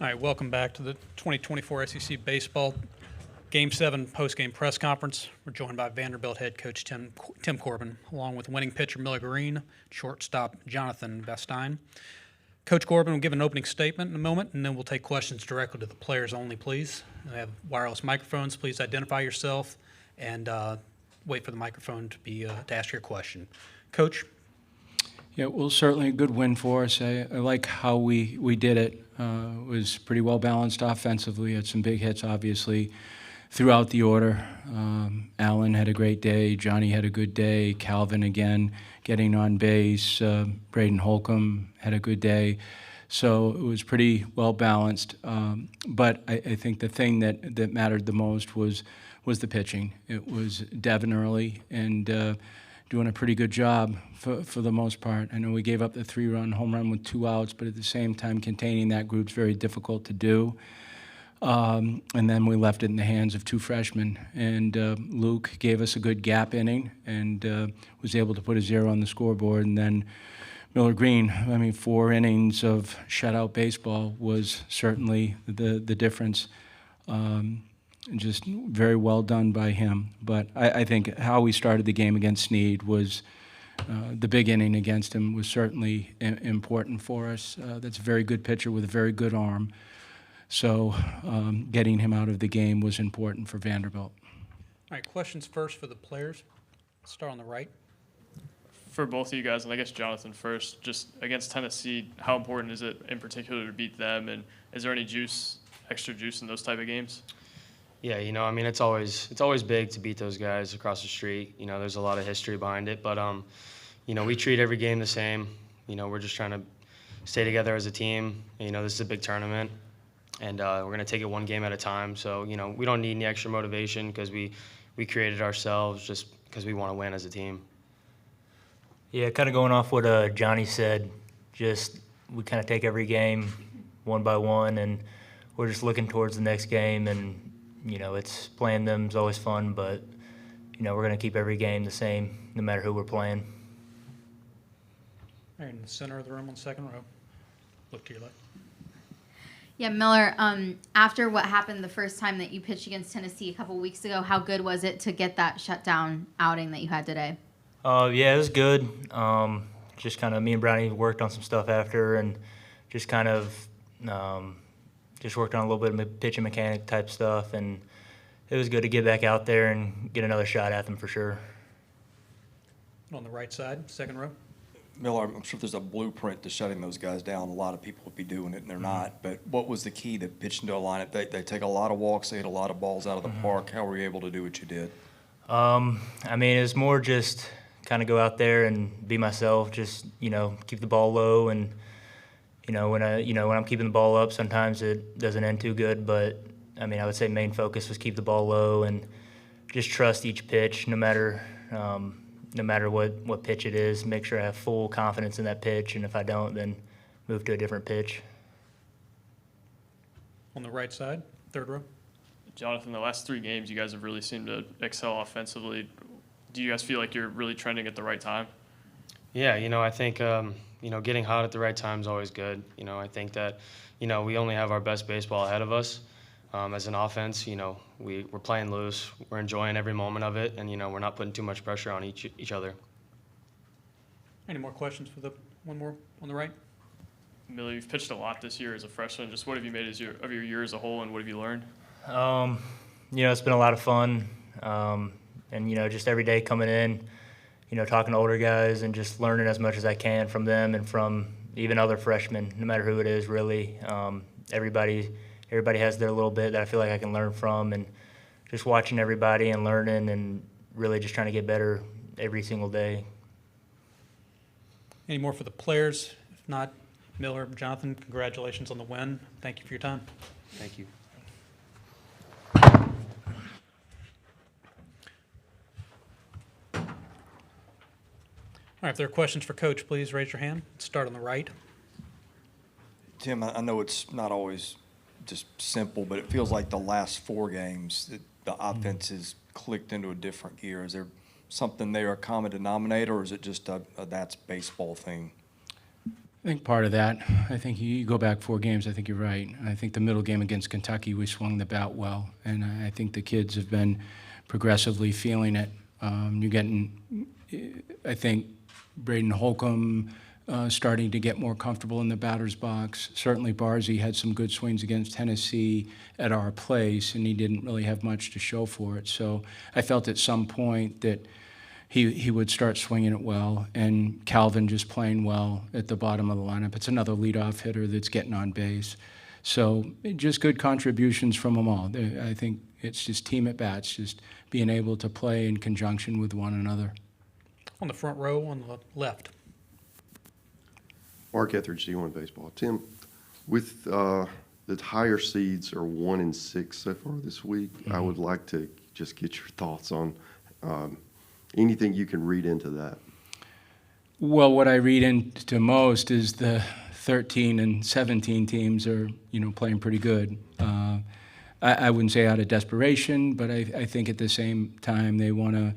All right, welcome back to the 2024 SEC Baseball Game 7 post-game press conference. We're joined by Vanderbilt head coach Tim Corbin, along with winning pitcher Miller Green, shortstop Jonathan Vestine. Coach Corbin will give an opening statement in a moment, and then we'll take questions directly to the players only, please. We have wireless microphones. Please identify yourself and wait for the microphone to ask your question. Coach? Yeah, well, certainly a good win for us. I like how we did it. It was pretty well balanced offensively. Had some big hits, obviously, throughout the order. Allen had a great day. Johnny had a good day. Calvin, again, getting on base. Braden Holcomb had a good day. So it was pretty well balanced. But I think the thing that mattered the most was the pitching. It was Devin early and doing a pretty good job for the most part. I know we gave up the 3-run home run with 2 outs, but at the same time, containing that group's very difficult to do. And then we left it in the hands of 2 freshmen. And Luke gave us a good gap inning and was able to put a 0 on the scoreboard. And then Miller Green, 4 innings of shutout baseball was certainly the difference. Just very well done by him. But I think how we started the game against Snead was the big inning against him was certainly important for us. That's a very good pitcher with a very good arm. So getting him out of the game was important for Vanderbilt. All right, questions first for the players. Let's start on the right. For both of you guys, and I guess Jonathan first, just against Tennessee, how important is it in particular to beat them? And is there any extra juice in those type of games? Yeah, it's always big to beat those guys across the street. There's a lot of history behind it, but we treat every game the same. We're just trying to stay together as a team. This is a big tournament, and we're gonna take it one game at a time. So we don't need any extra motivation because we created ourselves just because we want to win as a team. Yeah, kind of going off what Johnny said. Just we kind of take every game one by one, and we're just looking towards the next game and. It's playing them is always fun, but, we're going to keep every game the same no matter who we're playing. All right, in the center of the room on the second row. Look to your left. Yeah, Miller, after what happened the first time that you pitched against Tennessee a couple weeks ago, how good was it to get that shutdown outing that you had today? Yeah, it was good. Just kind of me and Brownie worked on some stuff after and just kind of just worked on a little bit of pitching mechanic type stuff, and it was good to get back out there and get another shot at them for sure. On the right side, second row. Miller, I'm sure there's a blueprint to shutting those guys down. A lot of people would be doing it, and they're not. But what was the key to pitching to a lineup? They take a lot of walks. They hit a lot of balls out of the park. How were you able to do what you did? It's more just kind of go out there and be myself, just, keep the ball low and when I'm keeping the ball up, sometimes it doesn't end too good. But I would say main focus was keep the ball low and just trust each pitch, no matter what pitch it is. Make sure I have full confidence in that pitch, and if I don't, then move to a different pitch. On the right side, third row. Jonathan, the last 3 games, you guys have really seemed to excel offensively. Do you guys feel like you're really trending at the right time? Yeah, I think getting hot at the right time is always good. I think that we only have our best baseball ahead of us. As an offense, we're playing loose. We're enjoying every moment of it, and we're not putting too much pressure on each other. Any more questions for one more on the right? Miller, you've pitched a lot this year as a freshman. Just what have you made of your year as a whole, and what have you learned? It's been a lot of fun, and just every day coming in, talking to older guys and just learning as much as I can from them and from even other freshmen, no matter who it is, really. Everybody has their little bit that I feel like I can learn from, and just watching everybody and learning and really just trying to get better every single day. Any more for the players? If not, Miller, Jonathan, congratulations on the win. Thank you for your time. Thank you. All right, if there are questions for Coach, please raise your hand. Let's start on the right. Tim, I know it's not always just simple, but it feels like the last 4 games, the offense has clicked into a different gear. Is there something there, a common denominator, or is it just a that's baseball thing? I think part of that, I think you go back 4 games, I think you're right. I think the middle game against Kentucky, we swung the bat well, and I think the kids have been progressively feeling it. You're getting, I think, Braden Holcomb starting to get more comfortable in the batter's box. Certainly Barzy had some good swings against Tennessee at our place, and he didn't really have much to show for it. So I felt at some point that he would start swinging it well, and Calvin just playing well at the bottom of the lineup. It's another leadoff hitter that's getting on base. So just good contributions from them all. I think it's just team at bats, just being able to play in conjunction with one another. On the front row on the left. Mark Etheridge, D1 Baseball. Tim, with the higher seeds are 1 and 6 so far this week, I would like to just get your thoughts on anything you can read into that. Well, what I read into most is the 13 and 17 teams are, playing pretty good. I wouldn't say out of desperation, but I think at the same time they want to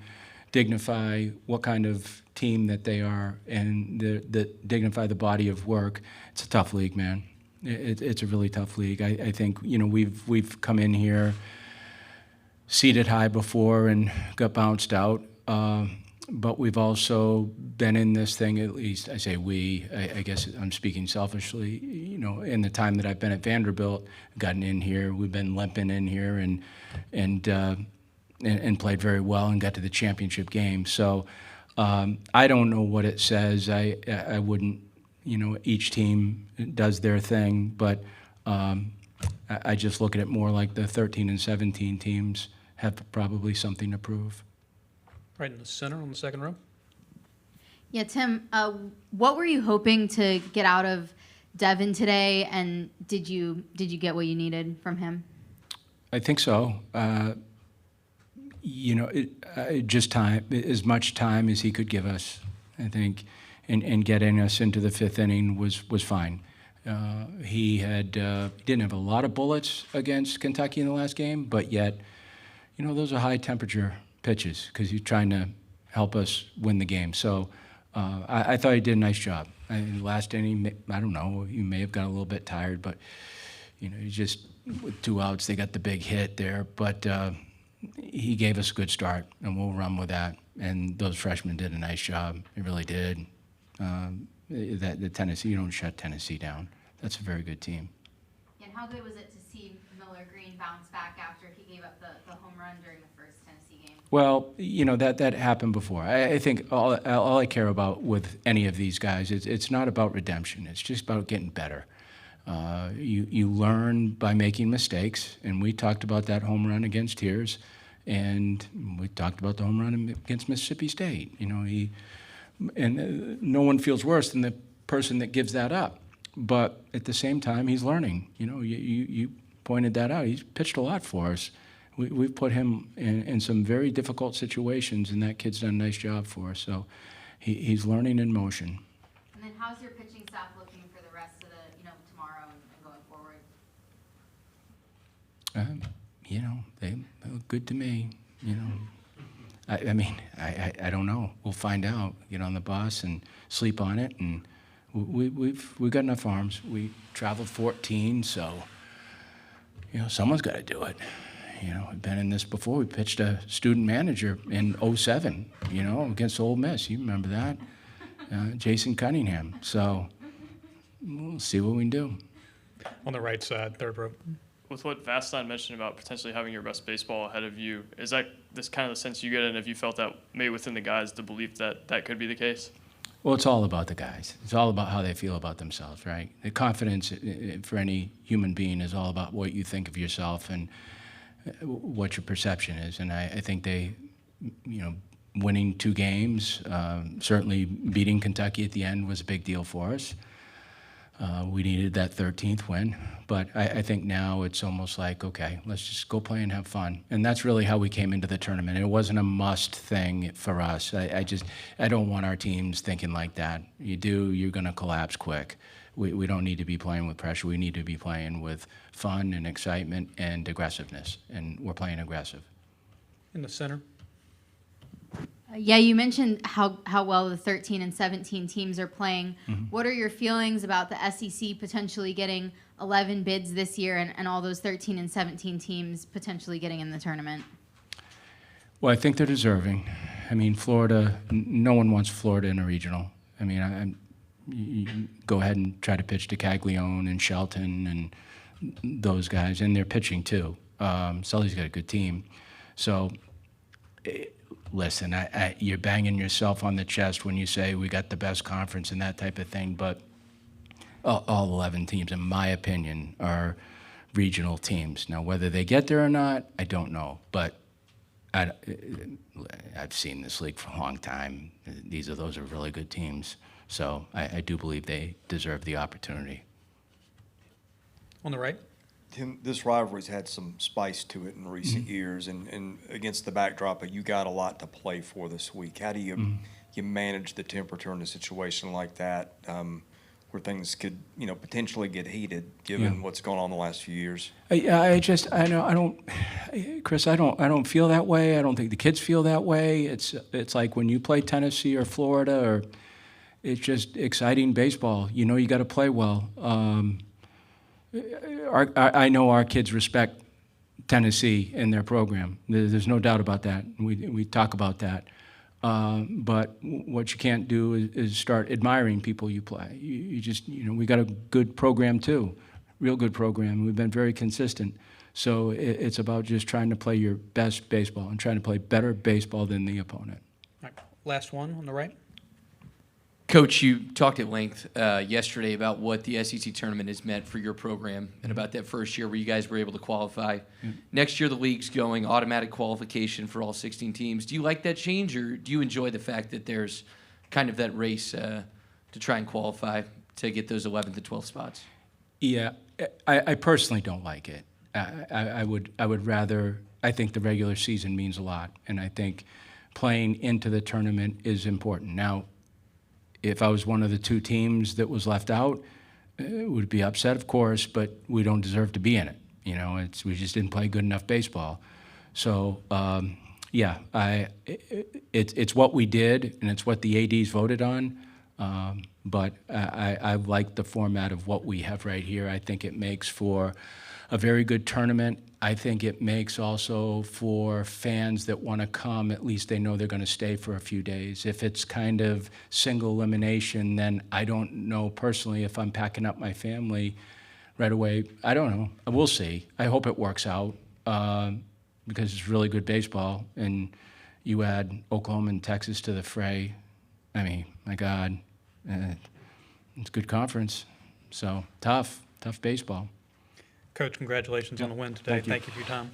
dignify what kind of team that they are and dignify the body of work. It's a tough league, man. It's a really tough league. I think, we've come in here seated high before and got bounced out. But we've also been in this thing, at least I say we, I guess I'm speaking selfishly, in the time that I've been at Vanderbilt, gotten in here, we've been limping in here and played very well and got to the championship game. So I don't know what it says. I wouldn't, each team does their thing, but I just look at it more like the 13 and 17 teams have probably something to prove. Right in the center on the second row. Yeah, Tim, what were you hoping to get out of Devin today, and did you get what you needed from him? I think so. Just time, as much time as he could give us, I think, and getting us into the 5th inning was fine. He didn't have a lot of bullets against Kentucky in the last game, but yet, those are high temperature pitches because he's trying to help us win the game. So I thought he did a nice job. Last inning, I don't know, he may have got a little bit tired, but he just with 2 outs, they got the big hit there. But he gave us a good start, and we'll run with that. And those freshmen did a nice job. They really did. The Tennessee, you don't shut Tennessee down. That's a very good team. And how good was it to see Miller Green bounce back after he gave up the home run during the first Tennessee game? Well, that happened before. I think all I care about with any of these guys is it's not about redemption. It's just about getting better. You learn by making mistakes, and we talked about that home run against Tears, and we talked about the home run against Mississippi State. No one feels worse than the person that gives that up. But at the same time, he's learning. You pointed that out. He's pitched a lot for us. We've put him in some very difficult situations, and that kid's done a nice job for us. So he's learning in motion. And then how's your pitching staff looking for the rest of the, tomorrow and going forward? They look good to me. I mean, I don't know. We'll find out. Get on the bus and sleep on it, and we've got enough arms. We traveled 14, so someone's got to do it. We've been in this before. We pitched a student manager in 07, against Ole Miss. You remember that? Jason Cunningham. So we'll see what we can do. On the right side, third row. With what Vastine mentioned about potentially having your best baseball ahead of you, is that this kind of the sense you get, and have you felt that maybe within the guys the belief that that could be the case? Well, it's all about the guys. It's all about how they feel about themselves, right? The confidence for any human being is all about what you think of yourself and what your perception is. And I think they, winning 2 games, certainly beating Kentucky at the end was a big deal for us. We needed that 13th win. But I think now it's almost like, okay, let's just go play and have fun. And that's really how we came into the tournament. It wasn't a must thing for us. I don't want our teams thinking like that. You do, you're going to collapse quick. We don't need to be playing with pressure. We need to be playing with fun and excitement and aggressiveness. And we're playing aggressive. In the center. Yeah, you mentioned how well the 13 and 17 teams are playing. What are your feelings about the SEC potentially getting 11 bids this year and all those 13 and 17 teams potentially getting in the tournament? Well, I think they're deserving. I mean, Florida, no one wants Florida in a regional. I mean, you go ahead and try to pitch to Caglione and Shelton and those guys, and they're pitching too. Sully's got a good team. So, listen, you're banging yourself on the chest when you say we got the best conference and that type of thing, but all 11 teams, in my opinion, are regional teams. Now, whether they get there or not, I don't know, but I've seen this league for a long time. Those are really good teams. So I do believe they deserve the opportunity. On the right. Tim, this rivalry's had some spice to it in recent years, and against the backdrop of you got a lot to play for this week. How do you manage the temperature in a situation like that, where things could potentially get heated given what's gone on the last few years? Chris, I don't feel that way. I don't think the kids feel that way. It's like when you play Tennessee or Florida, or it's just exciting baseball. You got to play well. I know our kids respect Tennessee and their program. There's no doubt about that. We talk about that. But what you can't do is start admiring people you play. You just, we got a good program too, real good program. We've been very consistent. So it's about just trying to play your best baseball and trying to play better baseball than the opponent. All right, last one on the right. Coach, you talked at length yesterday about what the SEC tournament has meant for your program and about that first year where you guys were able to qualify. Next year, the league's going automatic qualification for all 16 teams. Do you like that change, or do you enjoy the fact that there's kind of that race to try and qualify to get those 11th to 12th spots? Yeah, I personally don't like it. I would rather. I think the regular season means a lot, and I think playing into the tournament is important. Now, if I was one of the two teams that was left out, would be upset, of course, but we don't deserve to be in it. We just didn't play good enough baseball. So, it's what we did, and it's what the ADs voted on. But I like the format of what we have right here. I think it makes for a very good tournament. I think it makes also for fans that want to come, at least they know they're going to stay for a few days. If it's kind of single elimination, then I don't know personally if I'm packing up my family right away. I don't know. We'll see. I hope it works out because it's really good baseball. And you add Oklahoma and Texas to the fray. I mean, my God, it's a good conference. So tough baseball. Coach, congratulations on the win today. Thank you. Thank you for your time.